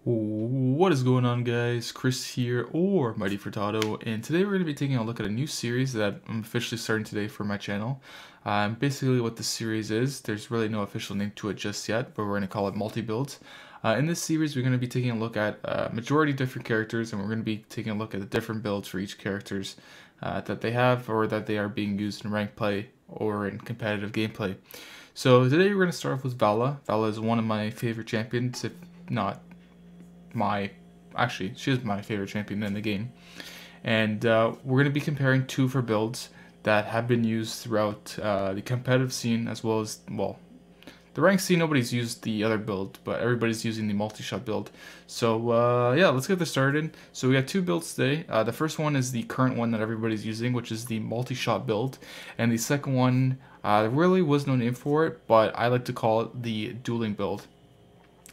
What is going on, guys? Chris here, or MightyFurtado, and today we're going to be taking a look at a new series that I'm officially starting today for my channel. Basically what the series is, there's really no official name to it just yet, but we're going to call it MultiBuilds. In this series, we're going to be taking a look at majority different characters, and we're going to be taking a look at the different builds for each characters that they have, or that they are being used in ranked play or in competitive gameplay. So today we're going to start off with Valla. Valla is one of my favorite champions, if not she is my favorite champion in the game. And we're going to be comparing two of her builds that have been used throughout the competitive scene, as well as, well, the ranked scene. Nobody's used the other build, but everybody's using the Multishot build. So yeah, let's get this started. So we got two builds today. The first one is the current one that everybody's using, which is the Multishot build, and the second one, there really was no name for it, but I like to call it the Dueling build.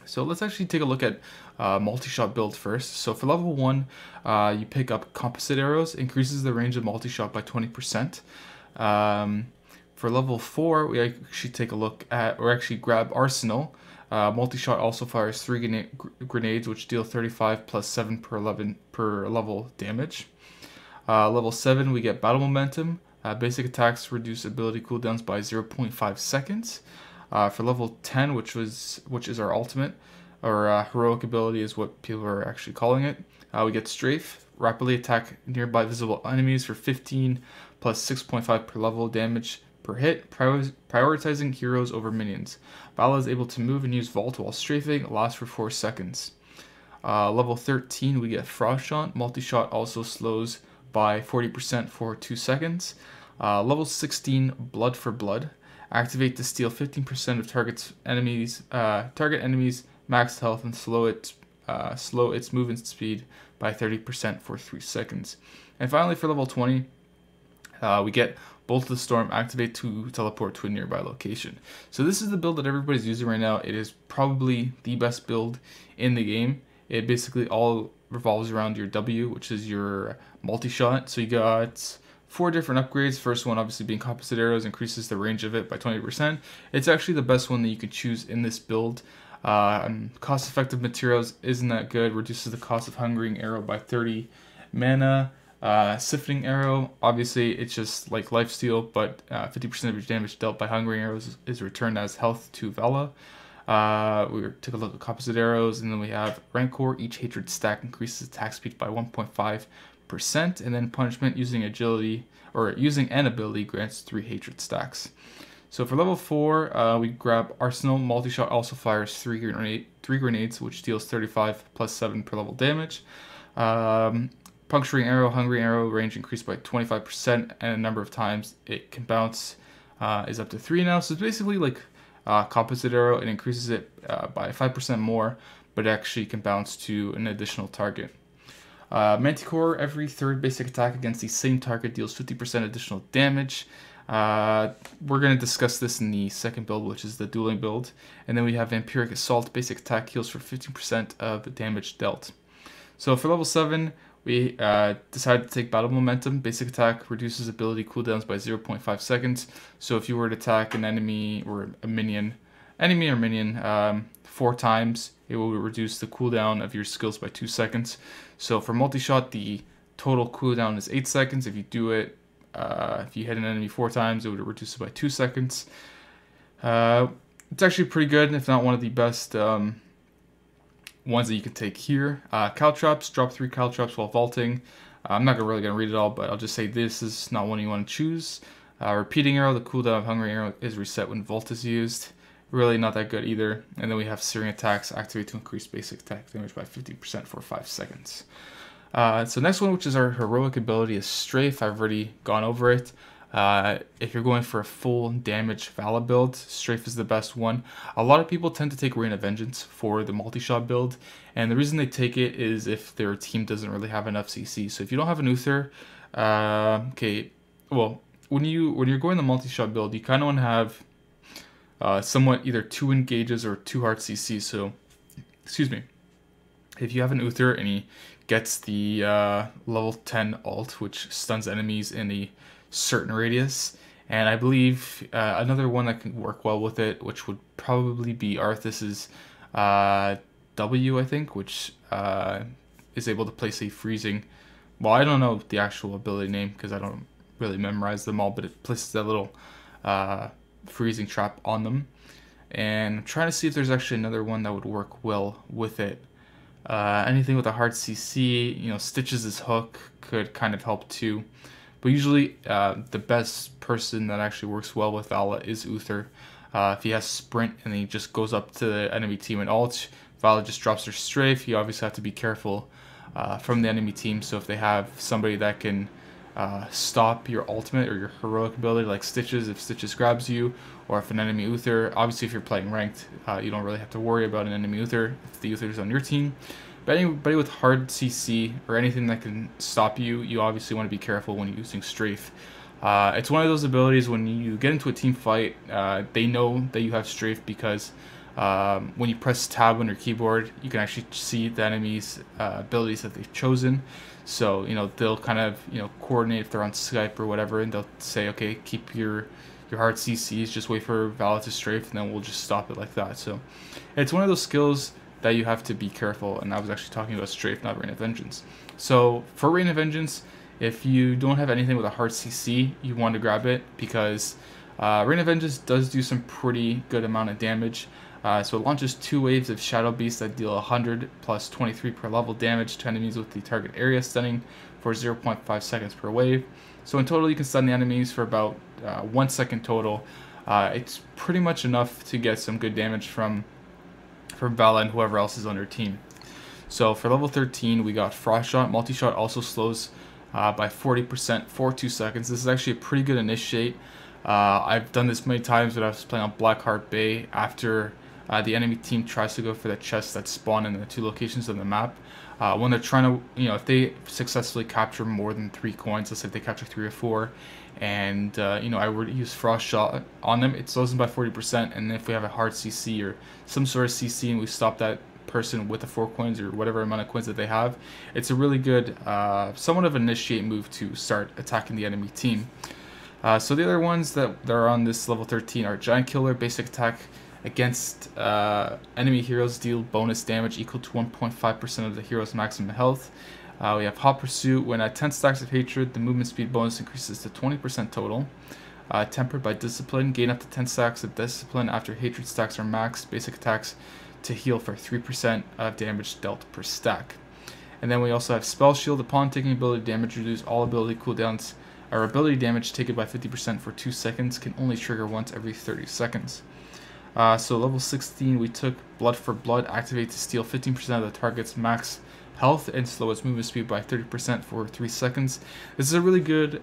So let's actually take a look at Multishot build first. So for level 1, you pick up composite arrows, increases the range of Multishot by 20%. For level 4, we actually take a look at, or actually grab Arsenal. Multishot also fires 3 grenades, which deal 35 plus 7 per level damage. Level 7, we get Battle Momentum. Basic attacks reduce ability cooldowns by 0.5 seconds. For level 10, which is our ultimate, or heroic ability is what people are actually calling it, we get Strafe. Rapidly attack nearby visible enemies for 15 plus 6.5 per level damage per hit, prioritizing heroes over minions. Valla is able to move and use Vault while strafing, lasts for 4 seconds. Level 13, we get Multishot. Multishot also slows by 40% for 2 seconds. Level 16, Blood for Blood. Activate to steal 15% of target enemies max health and slow its movement speed by 30% for 3 seconds. And finally, for level 20, we get Bolt of the Storm. Activate to teleport to a nearby location. So this is the build that everybody's using right now. It is probably the best build in the game. It basically all revolves around your W, which is your Multishot. So you got 4 different upgrades. First one obviously being composite arrows, increases the range of it by 20%. It's actually the best one that you could choose in this build. Cost-effective materials isn't that good. Reduces the cost of Hungering Arrow by 30 mana. Sifting Arrow, obviously it's just like lifesteal, but 50% of your damage dealt by Hungering Arrows is returned as health to Valla. We took a look at composite arrows, and then we have Rancor. Each hatred stack increases attack speed by 1.5%, and then punishment using agility, or using an ability, grants 3 hatred stacks. So for level 4, we grab Arsenal. Multishot also fires 3 grenades, which deals 35 plus 7 per level damage. Puncturing Arrow, Hungry Arrow, range increased by 25%, and a number of times it can bounce is up to 3 now. So it's basically like composite arrow. It increases it by 5% more, but it actually can bounce to an additional target. Manticore, every 3rd basic attack against the same target deals 50% additional damage. We're going to discuss this in the second build, which is the Dueling build. And then we have Vampiric Assault, basic attack heals for 15% of the damage dealt. So for level 7, we decided to take Battle Momentum. Basic attack reduces ability cooldowns by 0.5 seconds. So if you were to attack an enemy or a minion, 4 times, it will reduce the cooldown of your skills by 2 seconds. So for Multishot, the total cooldown is 8 seconds. If you do it, if you hit an enemy 4 times, it would reduce it by 2 seconds. It's actually pretty good, if not one of the best ones that you can take here. Caltrops, drop 3 Caltrops while vaulting. I'm not really going to read it all, but I'll just say this is not one you want to choose. Repeating Arrow, the cooldown of Hungry Arrow is reset when Vault is used. Really not that good either. And then we have Searing Attacks, activate to increase basic attack damage by 50% for 5 seconds. So next one, which is our heroic ability, is Strafe. I've already gone over it. If you're going for a full damage Valla build, Strafe is the best one. A lot of people tend to take Rain of Vengeance for the Multishot build, and the reason they take it is if their team doesn't really have enough CC. So if you don't have an Uther, okay, well, when you're going the Multishot build, you kind of want to have somewhat either 2 engages or 2 heart CC. So, excuse me, if you have an Uther and he gets the level 10 ult, which stuns enemies in a certain radius, and I believe another one that can work well with it, which would probably be Arthas's W, I think, which is able to place a freezing. Well, I don't know the actual ability name because I don't really memorize them all, but it places that little freezing trap on them. And I'm trying to see if there's actually another one that would work well with it. Anything with a hard CC, you know, Stitches' hook could kind of help too. But usually the best person that actually works well with Valla is Uther. If he has sprint and he just goes up to the enemy team and ult, Valla just drops their strafe. You obviously have to be careful from the enemy team. So if they have somebody that can stop your ultimate or your heroic ability like Stitches, if Stitches grabs you, or if an enemy Uther, obviously if you're playing ranked, you don't really have to worry about an enemy Uther if the Uther is on your team. But anybody with hard CC or anything that can stop you, you obviously want to be careful when you're using strafe. It's one of those abilities when you get into a team fight, they know that you have strafe because when you press tab on your keyboard, you can actually see the enemy's abilities that they've chosen. So, you know, they'll kind of, you know, coordinate if they're on Skype or whatever, and they'll say, okay, keep your hard CCs, just wait for Valla to strafe, and then we'll just stop it like that. So it's one of those skills that you have to be careful, and I was actually talking about strafe, not Rain of Vengeance. So for Rain of Vengeance, if you don't have anything with a hard CC, you want to grab it because Rain of Vengeance does do some pretty good amount of damage. So it launches 2 waves of Shadow Beasts that deal 100 plus 23 per level damage to enemies with the target area stunning for 0.5 seconds per wave. So in total you can stun the enemies for about 1 second total. It's pretty much enough to get some good damage from Valla and whoever else is on your team. So for level 13 we got Multishot. Multishot also slows by 40% for 2 seconds. This is actually a pretty good initiate. I've done this many times when I was playing on Blackheart Bay after the enemy team tries to go for the chests that spawn in the 2 locations on the map. When they're trying to, you know, if they successfully capture more than 3 coins, let's say if they capture 3 or 4, and you know, I were to use Frost Shot on them, it slows them by 40%. And if we have a hard CC or some sort of CC and we stop that person with the 4 coins or whatever amount of coins that they have, it's a really good, somewhat of an initiate move to start attacking the enemy team. So the other ones that are on this level 13 are Giant Killer. Basic attack against enemy heroes deal bonus damage equal to 1.5% of the hero's maximum health. We have Hot Pursuit. When at 10 stacks of hatred, the movement speed bonus increases to 20% total. Tempered by Discipline. Gain up to 10 stacks of Discipline after hatred stacks are maxed. Basic attacks to heal for 3% of damage dealt per stack. And then we also have Spell Shield. Upon taking ability damage, reduce all ability cooldowns. Our ability damage taken by 50% for 2 seconds can only trigger once every 30 seconds. So level 16, we took Blood for Blood. Activate to steal 15% of the target's max health and slow its movement speed by 30% for 3 seconds. This is a really good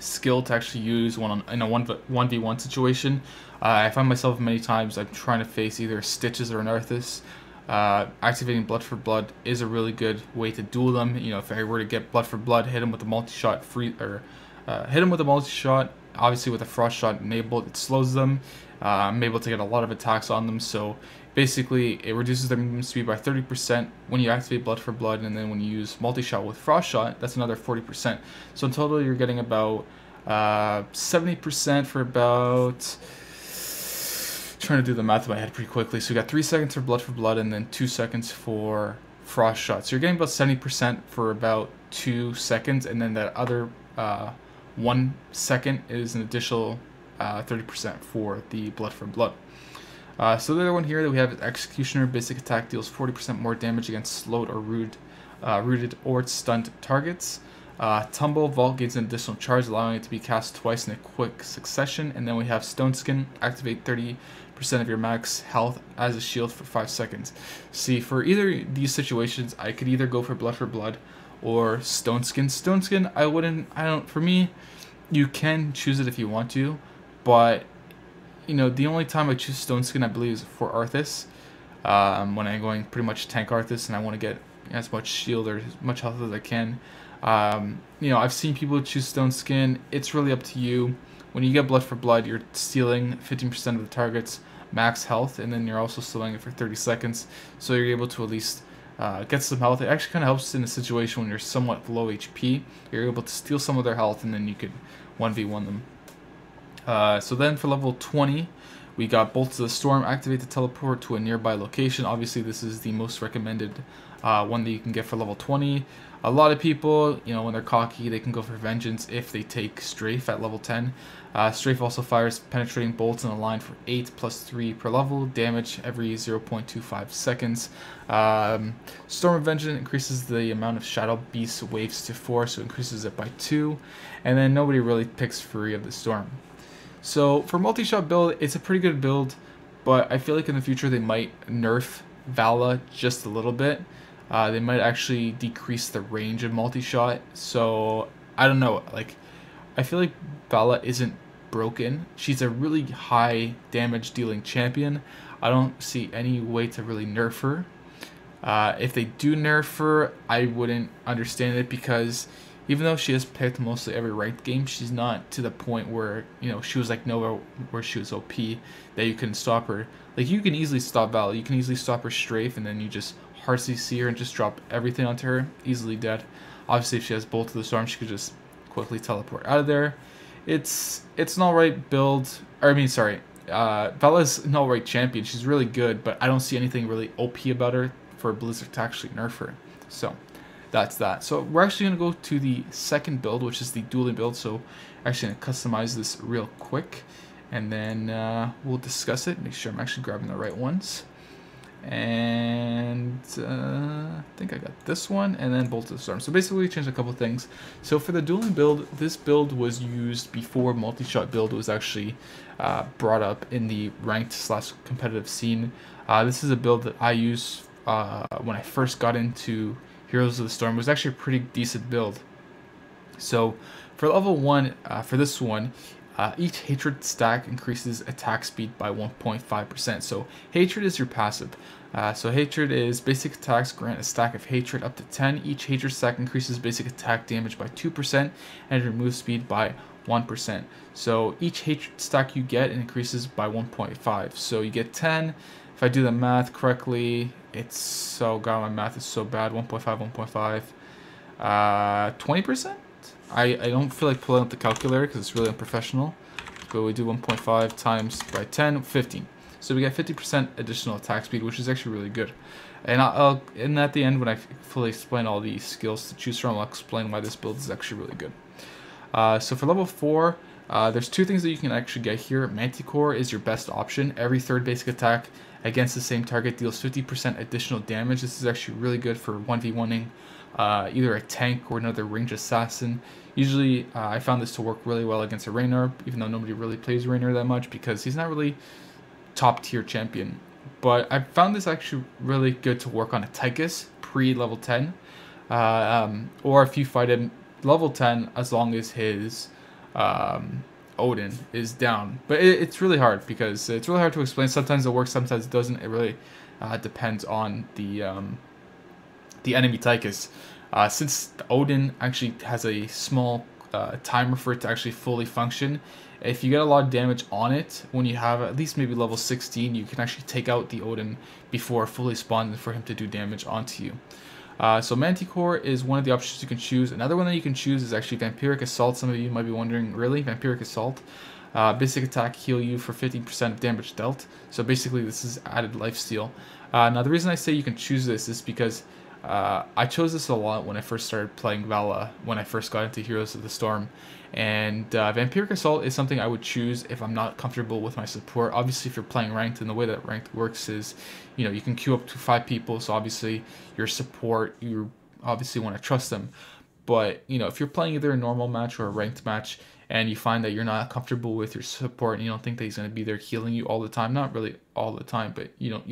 skill to actually use in a 1v1 situation. I find myself many times I'm trying to face either Stitches or an Arthas. Activating Blood for Blood is a really good way to duel them. You know, if I were to get Blood for Blood, hit him with a multi-shot hit him with a multi-shot. Obviously with a Frost Shot enabled, it slows them. I'm able to get a lot of attacks on them, so basically it reduces their movement speed by 30% when you activate Blood for Blood, and then when you use Multishot with Frost Shot, that's another 40%. So in total you're getting about 70% for about, trying to do the math in my head pretty quickly. So you got 3 seconds for Blood and then 2 seconds for Frost Shot. So you're getting about 70% for about 2 seconds, and then that other 1 second is an additional 30% for the Blood for Blood. So the other one here that we have is Executioner. Basic attack deals 40% more damage against slowed or rooted or stunned targets. Tumble Vault gains an additional charge, allowing it to be cast twice in a quick succession. And then we have Stone Skin. Activate 30% of your max health as a shield for 5 seconds. See, for either these situations, I could either go for Blood or Stone Skin. Stone Skin, for me, you can choose it if you want to, but you know, the only time I choose Stone Skin, I believe, is for Arthas. When I'm going pretty much tank Arthas and I want to get as much shield or as much health as I can. You know, I've seen people choose Stone Skin. It's really up to you. When you get Blood for Blood, you're stealing 15% of the target's max health, and then you're also slowing it for 30 seconds, so you're able to at least get some health. It actually kind of helps in a situation when you're somewhat low HP. You're able to steal some of their health, and then you could 1v1 them. So then for level 20, We got Bolts of the Storm, activate to teleport to a nearby location. Obviously, this is the most recommended one that you can get for level 20. A lot of people, you know, when they're cocky, they can go for Vengeance if they take Strafe at level 10. Strafe also fires penetrating bolts in a line for 8 plus 3 per level, damage every 0.25 seconds. Storm of Vengeance increases the amount of Shadow Beast waves to 4, so increases it by 2. And then nobody really picks Fury of the Storm. So for Multishot build, it's a pretty good build, but I feel like in the future they might nerf Valla just a little bit. They might actually decrease the range of Multishot. So I don't know. Like, I feel like Valla isn't broken. She's a really high damage dealing champion. I don't see any way to really nerf her. If they do nerf her, I wouldn't understand it, because even though she has picked mostly every ranked game, she's not to the point where, you know, she was like nowhere where she was OP that you couldn't stop her. Like, you can easily stop Valla. You can easily stop her strafe, and then you just hard CC her and just drop everything onto her. Easily dead. Obviously, if she has Bolt of the Storm, she could just quickly teleport out of there. It's an alright build. Or, I mean, sorry. Valla's an alright champion. She's really good, but I don't see anything really OP about her for Blizzard to actually nerf her. So that's that. So we're actually going to go to the second build, which is the Dueling build. So I'm actually going to customize this real quick, and then we'll discuss it. Make sure I'm actually grabbing the right ones. And I think I got this one, and then Bolt of the Storm. So basically we changed a couple things. So for the Dueling build, this build was used before Multishot build was actually brought up in the ranked / competitive scene. This is a build that I used when I first got into Heroes of the Storm. It was actually a pretty decent build. So for level 1, for this one, each Hatred stack increases attack speed by 1.5%. So Hatred is your passive. So Hatred is basic attacks grant a stack of Hatred up to 10. Each Hatred stack increases basic attack damage by 2% and removes speed by 1%. So each Hatred stack you get increases by 1.5. So you get 10. If I do the math correctly, it's so, God, my math is so bad. 1.5, 1.5, 20%? I don't feel like pulling out the calculator because it's really unprofessional. But we do 1.5 times by 10, 15. So we get 50% additional attack speed, which is actually really good. And and at the end, when I fully explain all the skills to choose from, I'll explain why this build is actually really good. So for level 4, there's two things that you can actually get here. Manticore is your best option. Every third basic attack against the same target deals 50% additional damage. This is actually really good for 1v1ing either a tank or another ranged assassin. Usually I found this to work really well against a Raynor, even though nobody really plays Raynor that much because he's not really top tier champion. But I found this actually really good to work on a Tychus pre-level 10. Or if you fight him level 10, as long as his Odin is down. But it's really hard because it's really hard to explain. Sometimes it works, sometimes it doesn't. It really depends on the enemy Tychus. Since Odin actually has a small timer for it to actually fully function, if you get a lot of damage on it, when you have at least maybe level 16, you can actually take out the Odin before fully spawning for him to do damage onto you. So Manticore is one of the options you can choose. Another one that you can choose is actually Vampiric Assault. Some of you might be wondering, really? Vampiric Assault? Basic attack, heal you for 15% of damage dealt. So basically this is added lifesteal. Now the reason I say you can choose this is because I chose this a lot when I first started playing Valla, when I first got into Heroes of the Storm. And Vampiric Assault is something I would choose if I'm not comfortable with my support. Obviously, if you're playing ranked, and the way that ranked works is, you know, you can queue up to 5 people, so obviously your support, you obviously want to trust them. But, you know, if you're playing either a normal match or a ranked match, and you find that you're not comfortable with your support, and you don't think that he's going to be there healing you all the time, not really all the time, but you're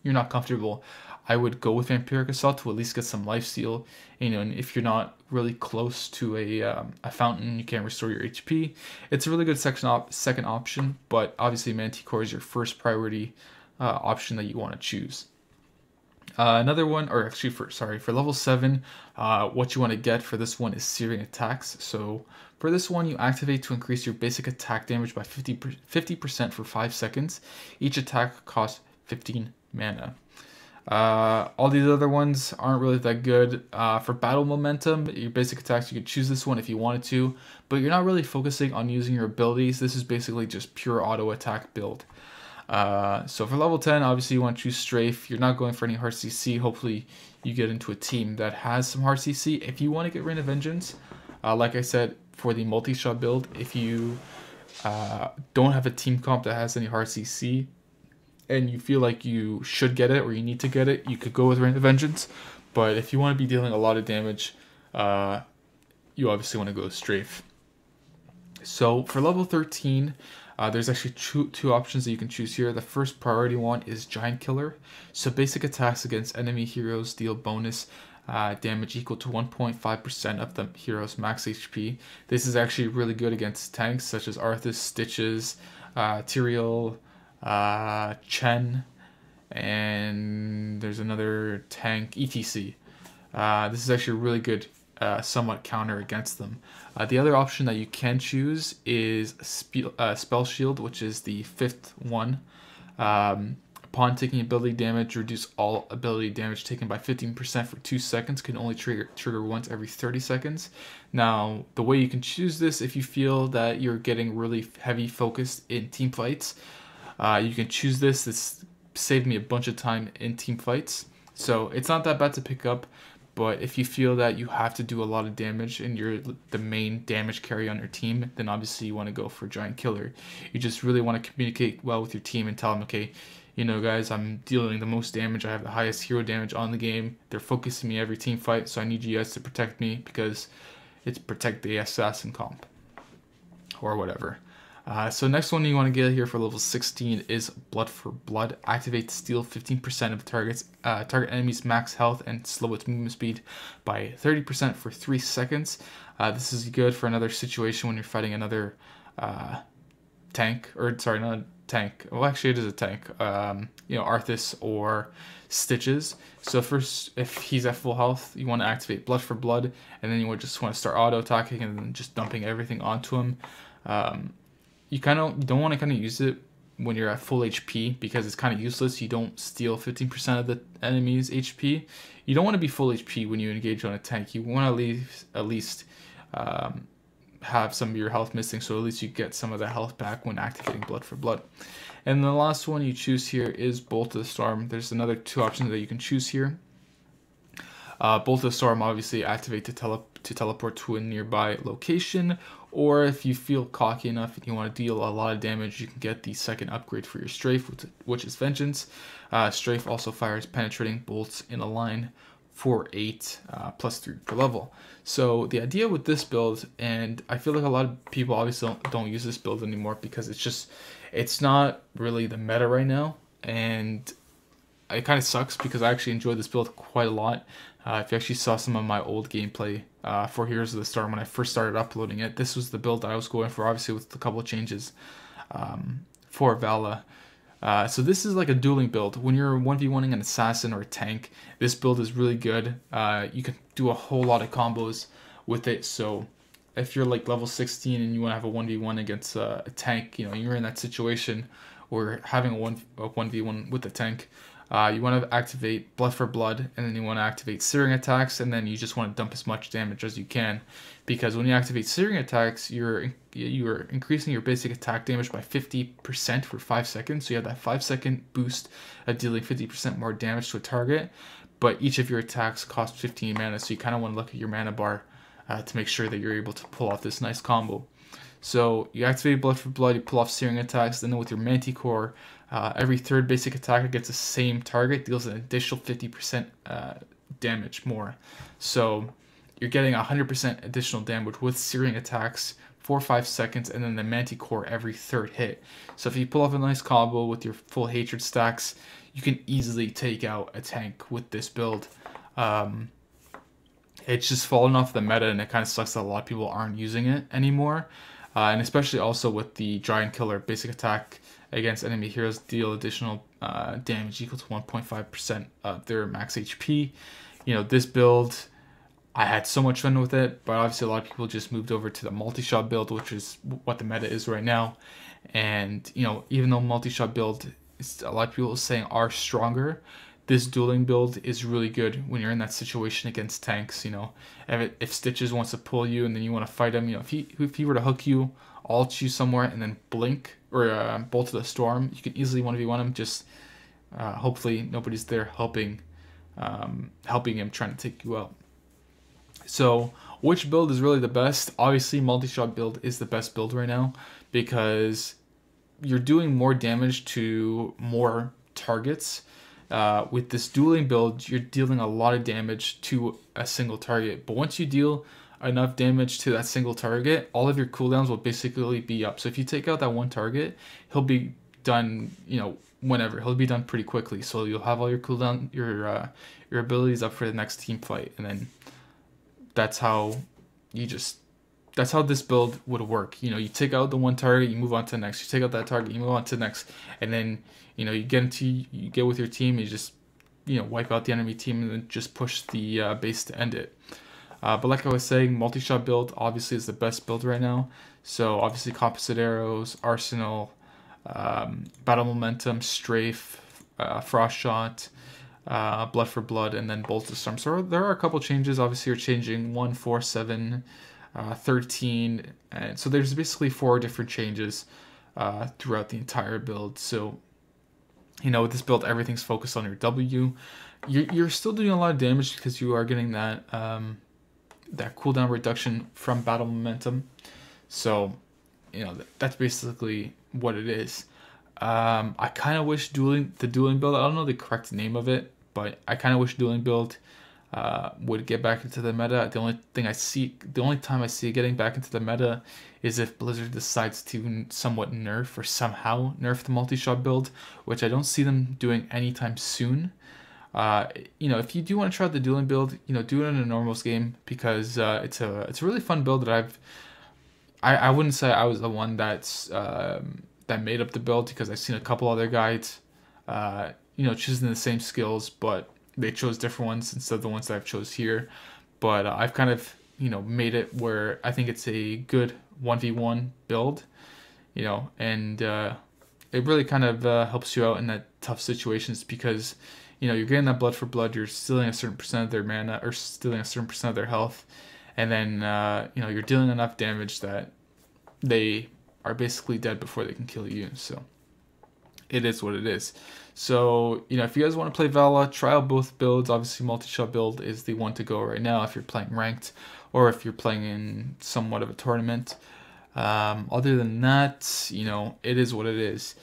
not comfortable, I would go with Vampiric Assault to at least get some lifesteal. You know, and if you're not really close to a fountain, you can't restore your HP. It's a really good second option, but obviously Manticore is your first priority option that you want to choose. Another one, or actually for level 7, what you want to get for this one is Searing Attacks. So for this one, you activate to increase your basic attack damage by 50% for 5 seconds. Each attack costs 15 mana. All these other ones aren't really that good. For battle momentum, your basic attacks, you could choose this one if you wanted to, but you're not really focusing on using your abilities. This is basically just pure auto attack build. So for level 10, obviously you want to choose Strafe. You're not going for any hard CC. Hopefully you get into a team that has some hard CC. If you want to get Rain of Vengeance, like I said, for the multi-shot build, if you don't have a team comp that has any hard CC, and you feel like you should get it or you need to get it, you could go with Rain of Vengeance. But if you want to be dealing a lot of damage, you obviously want to go with Strafe. So for level 13, there's actually two options that you can choose here. The first priority one is Giant Killer. So basic attacks against enemy heroes deal bonus damage equal to 1.5% of the hero's max HP. This is actually really good against tanks such as Arthas, Stitches, Tyrael, Chen, and there's another tank, etc. This is actually a really good somewhat counter against them. The other option that you can choose is Spell Shield, which is the 5th one. Upon taking ability damage, reduce all ability damage taken by 15% for 2 seconds. Can only trigger once every 30 seconds. Now, the way you can choose this, if you feel that you're getting really heavy focused in team fights, you can choose this. This saved me a bunch of time in team fights. So it's not that bad to pick up, but if you feel that you have to do a lot of damage and you're the main damage carry on your team, then obviously you want to go for Giant Killer. You just really want to communicate well with your team and tell them, okay, you know, guys, I'm dealing the most damage. I have the highest hero damage on the game. They're focusing me every team fight, so I need you guys to protect me because it's protect the assassin comp or whatever. So next one you want to get here for level 16 is Blood for Blood. Activate steal 15% of target enemy's max health and slow its movement speed by 30% for 3 seconds. This is good for another situation when you're fighting another tank, or sorry, not a tank. Well, actually it is a tank. You know, Arthas or Stitches. So first, if he's at full health, you want to activate Blood for Blood, and then you just want to start auto attacking and then just dumping everything onto him. You don't want to use it when you're at full HP because it's kind of useless. You don't steal 15% of the enemy's HP. You don't want to be full HP when you engage on a tank. You want to at least have some of your health missing, so at least you get some of the health back when activating Blood for Blood. And the last one you choose here is Bolt of the Storm. There's another 2 options that you can choose here. Bolt of the Storm obviously activate to teleport to a nearby location, or if you feel cocky enough and you want to deal a lot of damage, you can get the second upgrade for your Strafe, which is Vengeance. Strafe also fires penetrating bolts in a line for 8 plus 3 per level. So the idea with this build, and I feel like a lot of people obviously don't use this build anymore because it's not really the meta right now, and it kind of sucks because I actually enjoyed this build quite a lot. If you actually saw some of my old gameplay for Heroes of the Storm when I first started uploading it, this was the build that I was going for, obviously with a couple of changes for Valla. So this is like a dueling build. When you're 1v1ing an assassin or a tank, this build is really good. You can do a whole lot of combos with it. So if you're like level 16 and you want to have a 1v1 against a tank, you know, you're in that situation or having a 1v1 with the tank, you want to activate Blood for Blood, and then you want to activate Searing Attacks, and then you just want to dump as much damage as you can, because when you activate Searing Attacks, you're increasing your basic attack damage by 50% for 5 seconds. So you have that 5-second boost of dealing 50% more damage to a target, but each of your attacks cost 15 mana, so you kind of want to look at your mana bar to make sure that you're able to pull off this nice combo. So you activate Blood for Blood, you pull off Searing Attacks, then with your Manticore, every 3rd basic attack against the same target deals an additional 50% damage more. So you're getting 100% additional damage with Searing Attacks for 5 seconds, and then the Manticore every 3rd hit. So if you pull off a nice combo with your full Hatred stacks, you can easily take out a tank with this build. It's just fallen off the meta, and it kind of sucks that a lot of people aren't using it anymore. And especially also with the Giant Killer basic attack against enemy heroes deal additional damage equal to 1.5% of their max HP. You know, this build, I had so much fun with it, but obviously a lot of people just moved over to the Multishot build, which is what the meta is right now. And, you know, even though Multishot build, a lot of people are saying are stronger, this dueling build is really good when you're in that situation against tanks. You know, if Stitches wants to pull you and then you want to fight him, you know, if he were to hook you, ult you somewhere, and then blink or bolt to the storm, you can easily 1v1 him. Just hopefully nobody's there helping him trying to take you out. So which build is really the best? Obviously, Multishot build is the best build right now because you're doing more damage to more targets. With this dueling build, you're dealing a lot of damage to a single target. But once you deal enough damage to that single target, all of your cooldowns will basically be up. So if you take out that one target, he'll be done, you know, whenever. He'll be done pretty quickly. So you'll have all your cooldown, your abilities up for the next team fight, and then that's how this build would work. You know, you take out the one target, you move on to the next. You take out that target, you move on to the next, and then, you know, you get with your team, you just, you know, wipe out the enemy team and then just push the base to end it. But like I was saying, Multishot build obviously is the best build right now. So obviously composite arrows, arsenal, battle momentum, strafe, frost shot, blood for blood, and then bolt to storm. So there are a couple changes. Obviously, you're changing 1, 4, 7, 13, and so there's basically 4 different changes throughout the entire build. So, you know, with this build, everything's focused on your W. You're still doing a lot of damage because you are getting that that cooldown reduction from battle momentum. So, you know, that's basically what it is. I kind of wish the dueling build, I don't know the correct name of it, but I kind of wish dueling build would get back into the meta. The only time I see it getting back into the meta is if Blizzard decides to somewhat nerf or somehow nerf the Multishot build, which I don't see them doing anytime soon. You know, if you do want to try the dueling build, you know, do it in a normals game because it's a really fun build that I wouldn't say I was the one that made up the build, because I've seen a couple other guides, you know, choosing the same skills, but they chose different ones instead of the ones that I've chose here. But I've kind of, you know, made it where I think it's a good 1v1 build, you know, and it really kind of helps you out in that tough situations because, you know, you're getting that blood for blood, you're stealing a certain percent of their mana or stealing a certain percent of their health, and then, you know, you're dealing enough damage that they are basically dead before they can kill you. So it is what it is. So, you know, if you guys want to play Valla, try out both builds. Obviously, Multishot build is the one to go right now if you're playing ranked or if you're playing in somewhat of a tournament. Other than that, you know, it is what it is.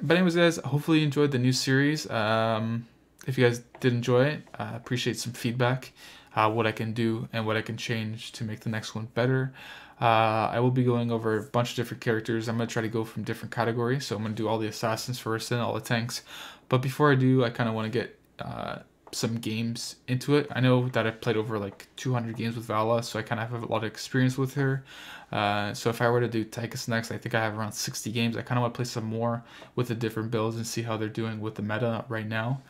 But anyways, guys, hopefully you enjoyed the new series. If you guys did enjoy it, I appreciate some feedback, what I can do and what I can change to make the next one better. I will be going over a bunch of different characters. I'm going to try to go from different categories. So I'm going to do all the assassins first and all the tanks. But before I do, I kind of want to get some games into it. I know that I've played over like 200 games with Valla, so I kind of have a lot of experience with her. So if I were to do Tychus next, I think I have around 60 games. I kind of want to play some more with the different builds and see how they're doing with the meta right now.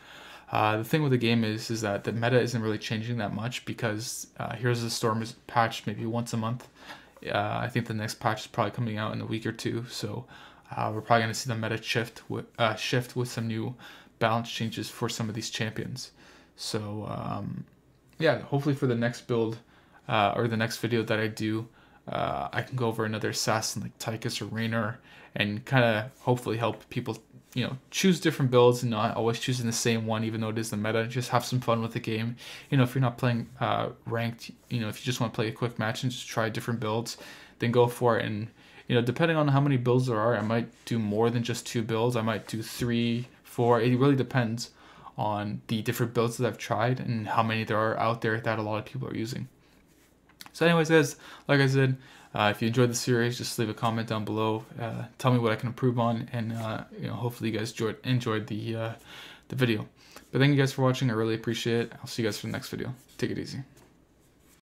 The thing with the game is that the meta isn't really changing that much because Heroes of the Storm is patched maybe once a month. I think the next patch is probably coming out in a week or two, so we're probably going to see the meta shift with some new balance changes for some of these champions. So yeah, hopefully for the next build or the next video that I do, I can go over another assassin like Tychus or Raynor and kind of hopefully help people, you know, choose different builds and not always choosing the same one, even though it is the meta. Just have some fun with the game. You know, if you're not playing ranked, you know, if you just want to play a quick match and just try different builds, then go for it. And, you know, depending on how many builds there are, I might do more than just 2 builds. I might do 3, 4. It really depends on the different builds that I've tried and how many there are out there that a lot of people are using. So anyways, guys, like I said, if you enjoyed the series, just leave a comment down below. Tell me what I can improve on, and you know, hopefully you guys enjoyed the video. But thank you guys for watching. I really appreciate it. I'll see you guys for the next video. Take it easy.